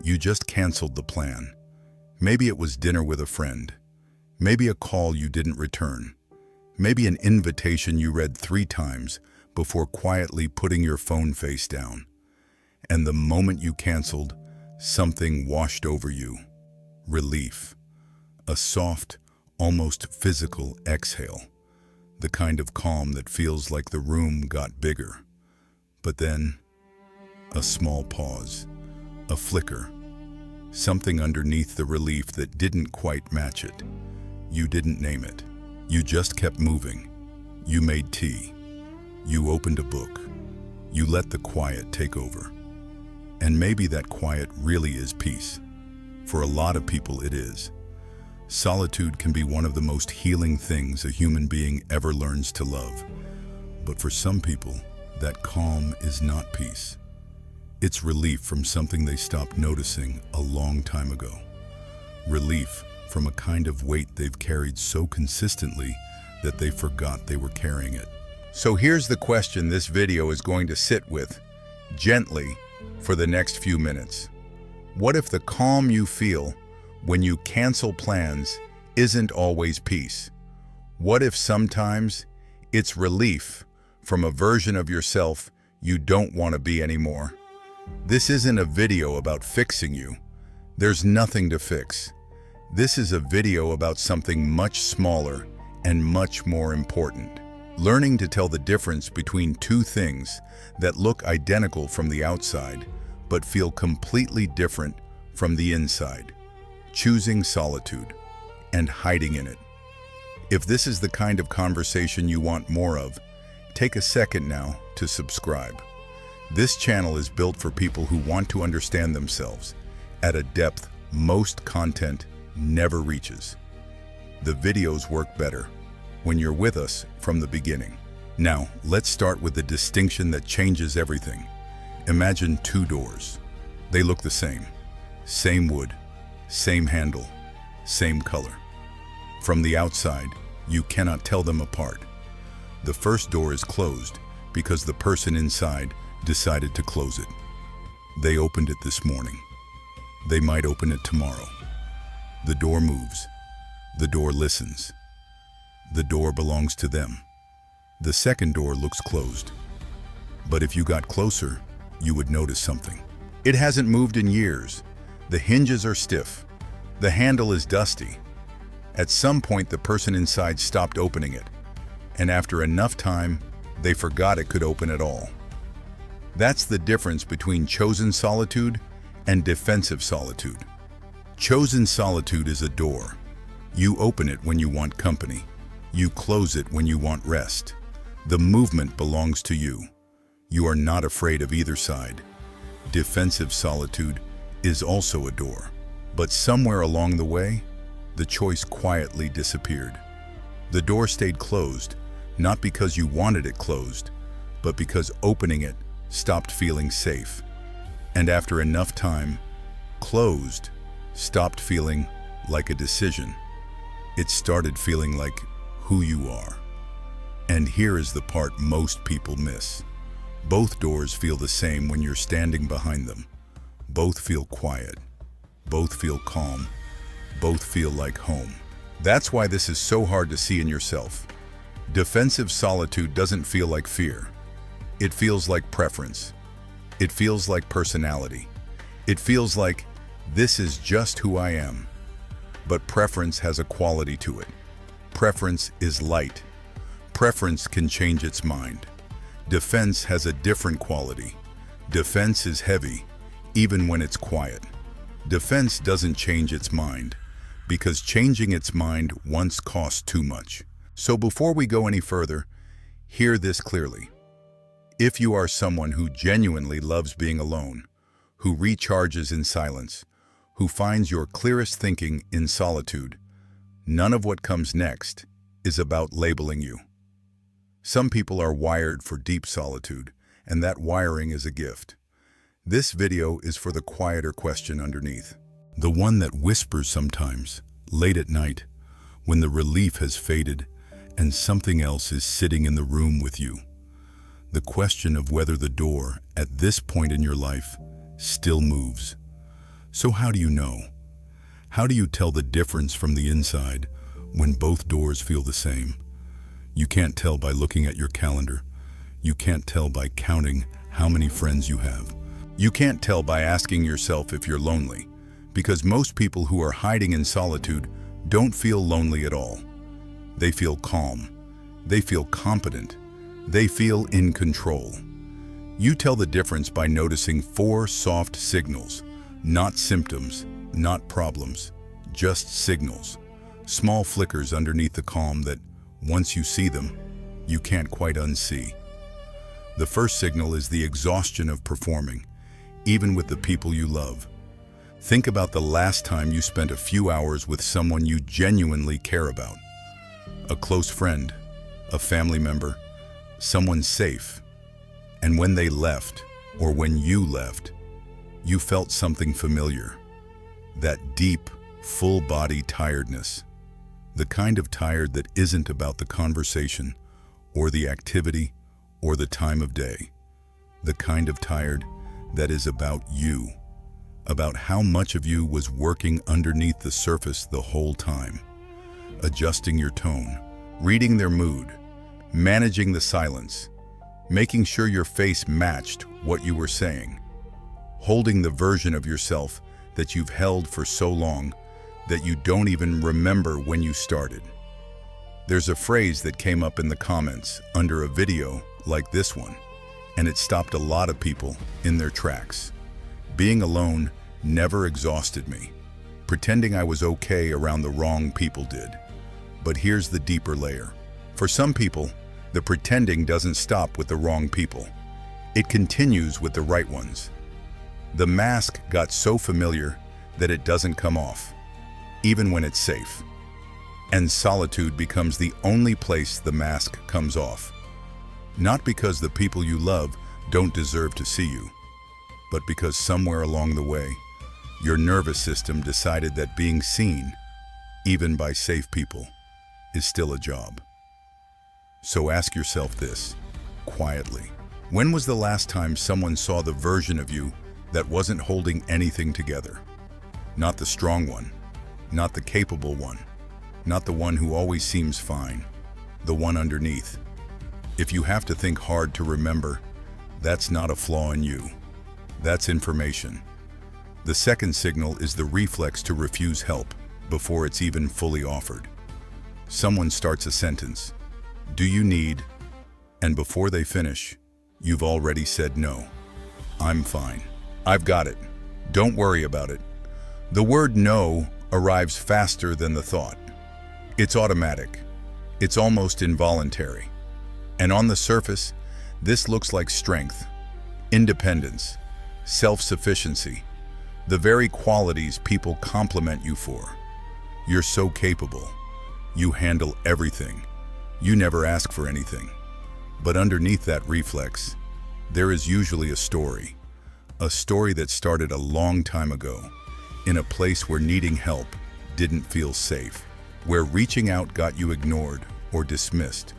you just canceled the plan. Maybe it was dinner with a friend. Maybe a call you didn't return. Maybe an invitation you read 3 times before quietly putting your phone face down. And the moment you canceled, something washed over you. Relief. A soft, almost physical exhale. The kind of calm that feels like the room got bigger. But then, a small pause. A flicker. Something underneath the relief that didn't quite match it. You didn't name it. You just kept moving. You made tea. You opened a book. You let the quiet take over. And maybe that quiet really is peace. For a lot of people it is. Solitude can be one of the most healing things a human being ever learns to love. But for some people, that calm is not peace. It's relief from something they stopped noticing a long time ago. Relief from a kind of weight they've carried so consistently that they forgot they were carrying it. So here's the question this video is going to sit with, gently, for the next few minutes. What if the calm you feel when you cancel plans isn't always peace? What if sometimes it's relief from a version of yourself you don't want to be anymore? This isn't a video about fixing you. There's nothing to fix. This is a video about something much smaller and much more important. Learning to tell the difference between 2 things that look identical from the outside but feel completely different from the inside. Choosing solitude and hiding in it. If this is the kind of conversation you want more of, take a second now to subscribe. This channel is built for people who want to understand themselves at a depth most content never reaches. The videos work better when you're with us from the beginning. Now, let's start with the distinction that changes everything. Imagine 2 doors. They look the same. Same wood, same handle, same color. From the outside, you cannot tell them apart. The first door is closed because the person inside decided to close it. They opened it this morning. They might open it tomorrow. The door moves. The door listens. The door belongs to them. The second door looks closed. But if you got closer, you would notice something. It hasn't moved in years. The hinges are stiff. The handle is dusty. At some point, the person inside stopped opening it. And after enough time, they forgot it could open at all. That's the difference between chosen solitude and defensive solitude. Chosen solitude is a door. You open it when you want company. You close it when you want rest. The movement belongs to you. You are not afraid of either side. Defensive solitude is also a door. But somewhere along the way, the choice quietly disappeared. The door stayed closed, not because you wanted it closed, but because opening it stopped feeling safe. And after enough time, closed stopped feeling like a decision. It started feeling like who you are. And here is the part most people miss. Both doors feel the same when you're standing behind them. Both feel quiet. Both feel calm. Both feel like home. That's why this is so hard to see in yourself. Defensive solitude doesn't feel like fear. It feels like preference. It feels like personality. It feels like, this is just who I am. But preference has a quality to it. Preference is light. Preference can change its mind. Defense has a different quality. Defense is heavy, even when it's quiet. Defense doesn't change its mind, because changing its mind once cost too much. So before we go any further, hear this clearly. If you are someone who genuinely loves being alone, who recharges in silence, who finds your clearest thinking in solitude, none of what comes next is about labeling you. Some people are wired for deep solitude, and that wiring is a gift. This video is for the quieter question underneath, the one that whispers sometimes, late at night, when the relief has faded and something else is sitting in the room with you. The question of whether the door, at this point in your life, still moves. So how do you know? How do you tell the difference from the inside when both doors feel the same? You can't tell by looking at your calendar. You can't tell by counting how many friends you have. You can't tell by asking yourself if you're lonely, because most people who are hiding in solitude don't feel lonely at all. They feel calm. They feel competent. They feel in control. You tell the difference by noticing 4 soft signals, not symptoms, not problems, just signals. Small flickers underneath the calm that, once you see them, you can't quite unsee. The first signal is the exhaustion of performing, even with the people you love. Think about the last time you spent a few hours with someone you genuinely care about. A close friend, a family member, someone safe. And when they left, or when you left, you felt something familiar. That deep, full-body tiredness. The kind of tired that isn't about the conversation, or the activity, or the time of day. The kind of tired that is about you. About how much of you was working underneath the surface the whole time. Adjusting your tone, reading their mood, managing the silence, making sure your face matched what you were saying. Holding the version of yourself that you've held for so long that you don't even remember when you started. There's a phrase that came up in the comments under a video like this one, and it stopped a lot of people in their tracks. Being alone never exhausted me. Pretending I was okay around the wrong people did. But here's the deeper layer. For some people, the pretending doesn't stop with the wrong people. It continues with the right ones. The mask got so familiar that it doesn't come off, even when it's safe. And solitude becomes the only place the mask comes off. Not because the people you love don't deserve to see you, but because somewhere along the way, your nervous system decided that being seen, even by safe people, is still a job. So ask yourself this, quietly. When was the last time someone saw the version of you that wasn't holding anything together? Not the strong one, not the capable one, not the one who always seems fine, the one underneath. If you have to think hard to remember, that's not a flaw in you. That's information. The second signal is the reflex to refuse help before it's even fully offered. Someone starts a sentence, "Do you need?" And before they finish, you've already said no. "I'm fine. I've got it. Don't worry about it." The word no arrives faster than the thought. It's automatic. It's almost involuntary. And on the surface, this looks like strength, independence, self-sufficiency, the very qualities people compliment you for. You're so capable. You handle everything. You never ask for anything. But underneath that reflex, there is usually a story that started a long time ago, in a place where needing help didn't feel safe, where reaching out got you ignored or dismissed,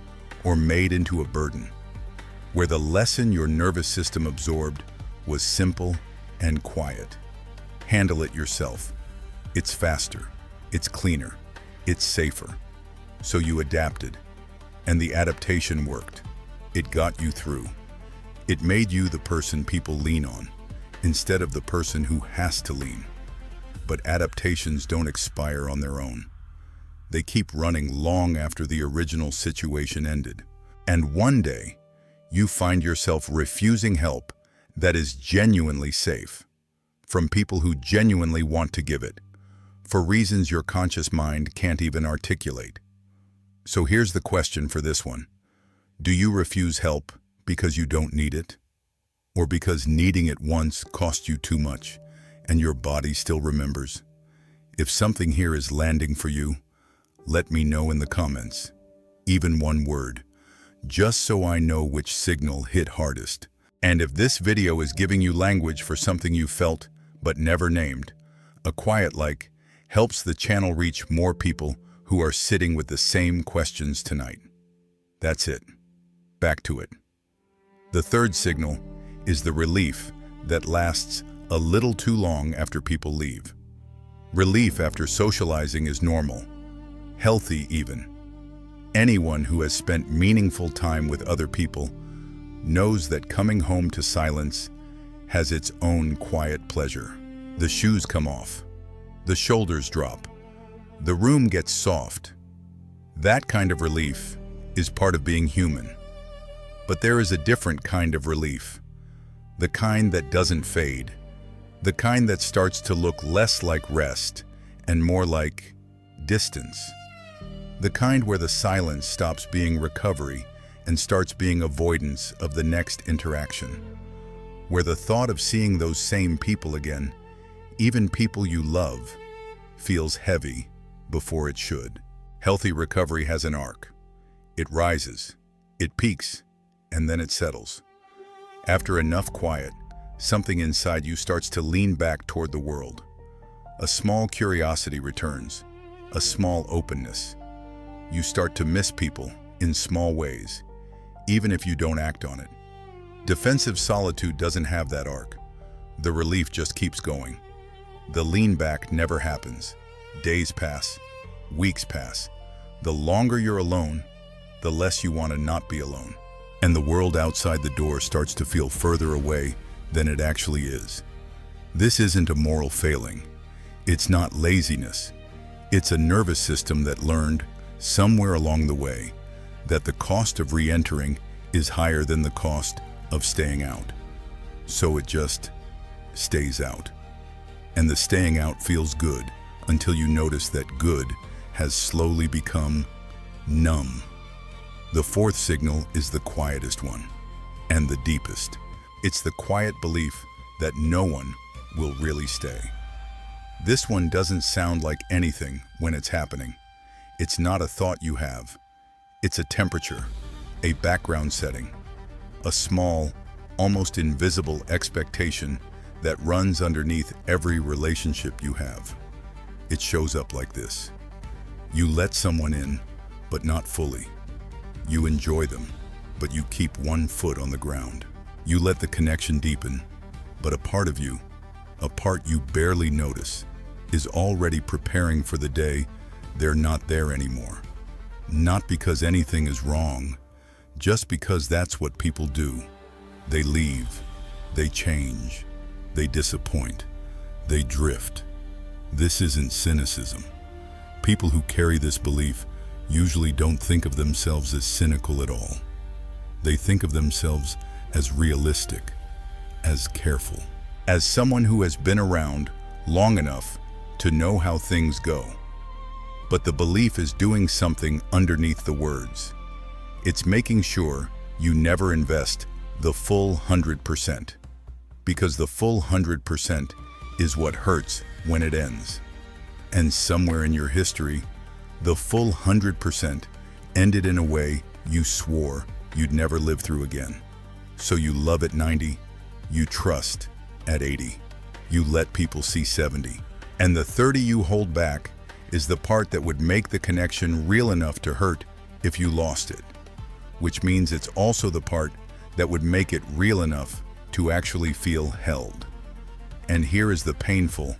or made into a burden, where the lesson your nervous system absorbed was simple and quiet. Handle it yourself. It's faster, it's cleaner, it's safer. So you adapted, and the adaptation worked. It got you through. It made you the person people lean on, instead of the person who has to lean. But adaptations don't expire on their own. They keep running long after the original situation ended. And one day, you find yourself refusing help that is genuinely safe, from people who genuinely want to give it, for reasons your conscious mind can't even articulate. So here's the question for this one. Do you refuse help because you don't need it? Or because needing it once cost you too much, and your body still remembers? If something here is landing for you, let me know in the comments. Even one word, just so I know which signal hit hardest. And if this video is giving you language for something you felt but never named, a quiet like helps the channel reach more people who are sitting with the same questions tonight. That's it. Back to it. The third signal is the relief that lasts a little too long after people leave. Relief after socializing is normal, healthy even. Anyone who has spent meaningful time with other people knows that coming home to silence has its own quiet pleasure. The shoes come off, the shoulders drop, the room gets soft. That kind of relief is part of being human. But there is a different kind of relief, the kind that doesn't fade, the kind that starts to look less like rest and more like distance. The kind where the silence stops being recovery and starts being avoidance of the next interaction. Where the thought of seeing those same people again, even people you love, feels heavy before it should. Healthy recovery has an arc. It rises, it peaks, and then it settles. After enough quiet, something inside you starts to lean back toward the world. A small curiosity returns, a small openness. You start to miss people in small ways, even if you don't act on it. Defensive solitude doesn't have that arc. The relief just keeps going. The lean back never happens. Days pass, weeks pass. The longer you're alone, the less you want to not be alone. And the world outside the door starts to feel further away than it actually is. This isn't a moral failing. It's not laziness. It's a nervous system that learned, somewhere along the way, that the cost of re-entering is higher than the cost of staying out. So it just stays out. And the staying out feels good until you notice that good has slowly become numb. The fourth signal is the quietest one, and the deepest. It's the quiet belief that no one will really stay. This one doesn't sound like anything when it's happening. It's not a thought you have. It's a temperature, a background setting, a small, almost invisible expectation that runs underneath every relationship you have. It shows up like this. You let someone in, but not fully. You enjoy them, but you keep one foot on the ground. You let the connection deepen, but a part of you, a part you barely notice, is already preparing for the day they're not there anymore. Not because anything is wrong, just because that's what people do. They leave, they change, they disappoint, they drift. This isn't cynicism. People who carry this belief usually don't think of themselves as cynical at all. They think of themselves as realistic, as careful, as someone who has been around long enough to know how things go. But the belief is doing something underneath the words. It's making sure you never invest the full 100%, because the full 100% is what hurts when it ends. And somewhere in your history, the full 100% ended in a way you swore you'd never live through again. So you love at 90, you trust at 80, you let people see 70. And the 30 you hold back is the part that would make the connection real enough to hurt if you lost it, which means it's also the part that would make it real enough to actually feel held. And here is the painful,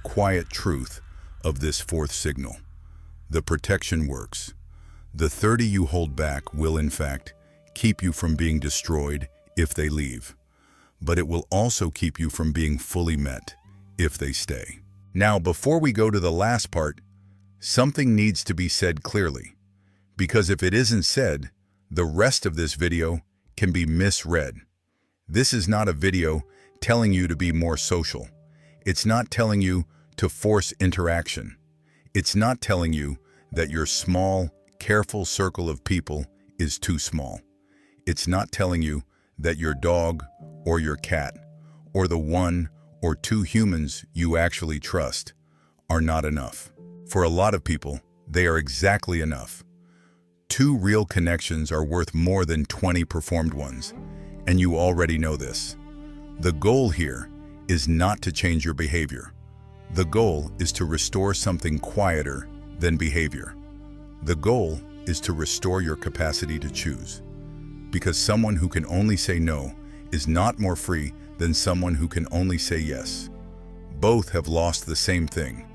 quiet truth of this fourth signal. The protection works. The 30 you hold back will, in fact, keep you from being destroyed if they leave, but it will also keep you from being fully met if they stay. Now, before we go to the last part, something needs to be said clearly, because if it isn't said, the rest of this video can be misread. This is not a video telling you to be more social. It's not telling you to force interaction. It's not telling you that your small, careful circle of people is too small. It's not telling you that your dog or your cat or the one or two humans you actually trust are not enough. For a lot of people, they are exactly enough. 2 real connections are worth more than 20 performed ones, and you already know this. The goal here is not to change your behavior. The goal is to restore something quieter than behavior. The goal is to restore your capacity to choose. Because someone who can only say no is not more free than someone who can only say yes. Both have lost the same thing,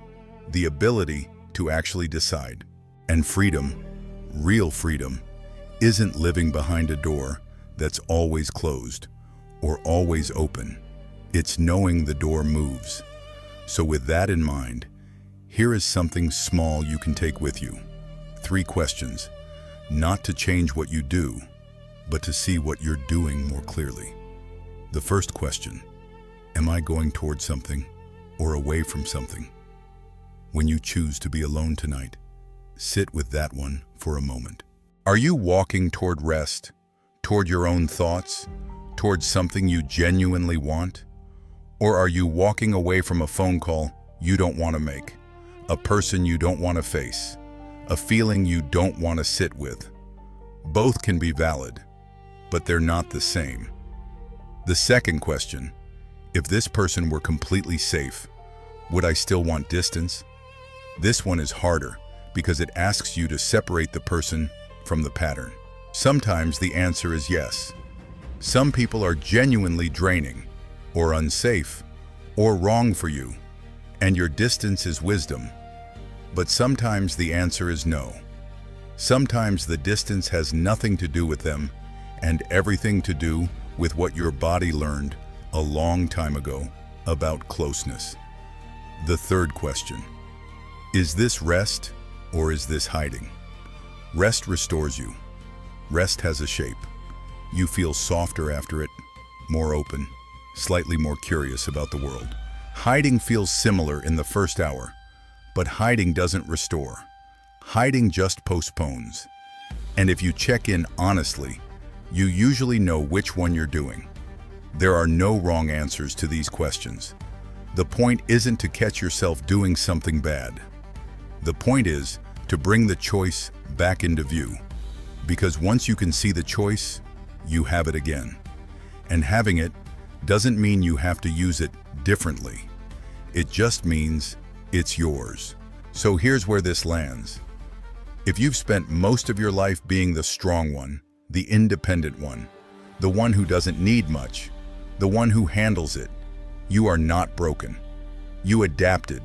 the ability to actually decide. And freedom, real freedom, isn't living behind a door that's always closed or always open. It's knowing the door moves. So with that in mind, here is something small you can take with you. 3 questions, not to change what you do, but to see what you're doing more clearly. The first question, am I going toward something or away from something? When you choose to be alone tonight, sit with that one for a moment. Are you walking toward rest, toward your own thoughts, toward something you genuinely want? Or are you walking away from a phone call you don't want to make, a person you don't want to face, a feeling you don't want to sit with? Both can be valid, but they're not the same. The second question, if this person were completely safe, would I still want distance? This one is harder because it asks you to separate the person from the pattern. Sometimes the answer is yes. Some people are genuinely draining, or unsafe, or wrong for you, and your distance is wisdom. But sometimes the answer is no. Sometimes the distance has nothing to do with them and everything to do with what your body learned a long time ago about closeness. The third question, is this rest or is this hiding? Rest restores you. Rest has a shape. You feel softer after it, more open, slightly more curious about the world. Hiding feels similar in the first hour, but hiding doesn't restore. Hiding just postpones. And if you check in honestly, you usually know which one you're doing. There are no wrong answers to these questions. The point isn't to catch yourself doing something bad. The point is to bring the choice back into view. Because once you can see the choice, you have it again. And having it doesn't mean you have to use it differently. It just means it's yours. So here's where this lands. If you've spent most of your life being the strong one, the independent one, the one who doesn't need much, the one who handles it, you are not broken. You adapted.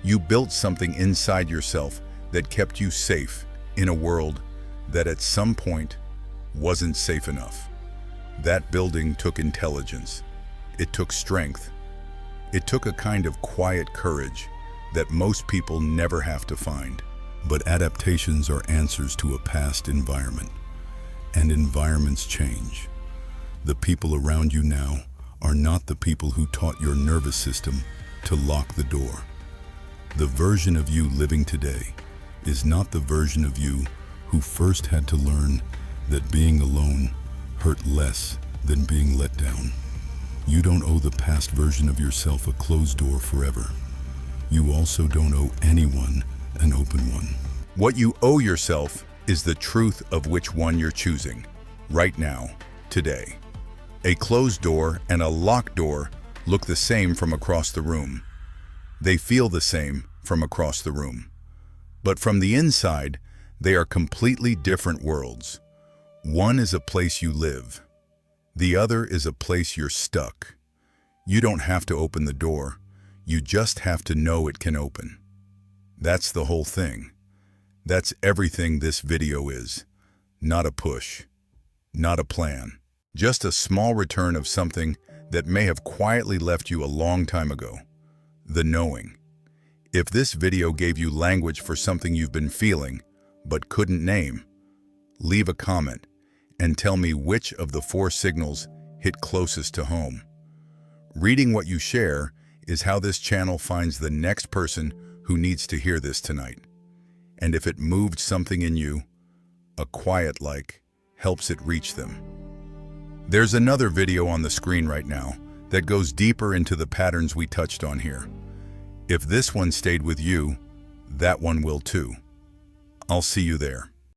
You built something inside yourself that kept you safe in a world that at some point wasn't safe enough. That building took intelligence. It took strength. It took a kind of quiet courage that most people never have to find. But adaptations are answers to a past environment, and environments change. The people around you now are not the people who taught your nervous system to lock the door. The version of you living today is not the version of you who first had to learn that being alone hurt less than being let down. You don't owe the past version of yourself a closed door forever. You also don't owe anyone an open one. What you owe yourself is the truth of which one you're choosing, right now, today. A closed door and a locked door look the same from across the room. They feel the same from across the room. But from the inside, they are completely different worlds. One is a place you live. The other is a place you're stuck. You don't have to open the door. You just have to know it can open. That's the whole thing. That's everything this video is. Not a push. Not a plan. Just a small return of something that may have quietly left you a long time ago. The knowing. If this video gave you language for something you've been feeling but couldn't name, leave a comment and tell me which of the 4 signals hit closest to home. Reading what you share is how this channel finds the next person who needs to hear this tonight. And if it moved something in you, a quiet like helps it reach them. There's another video on the screen right now that goes deeper into the patterns we touched on here. If this one stayed with you, that one will too. I'll see you there.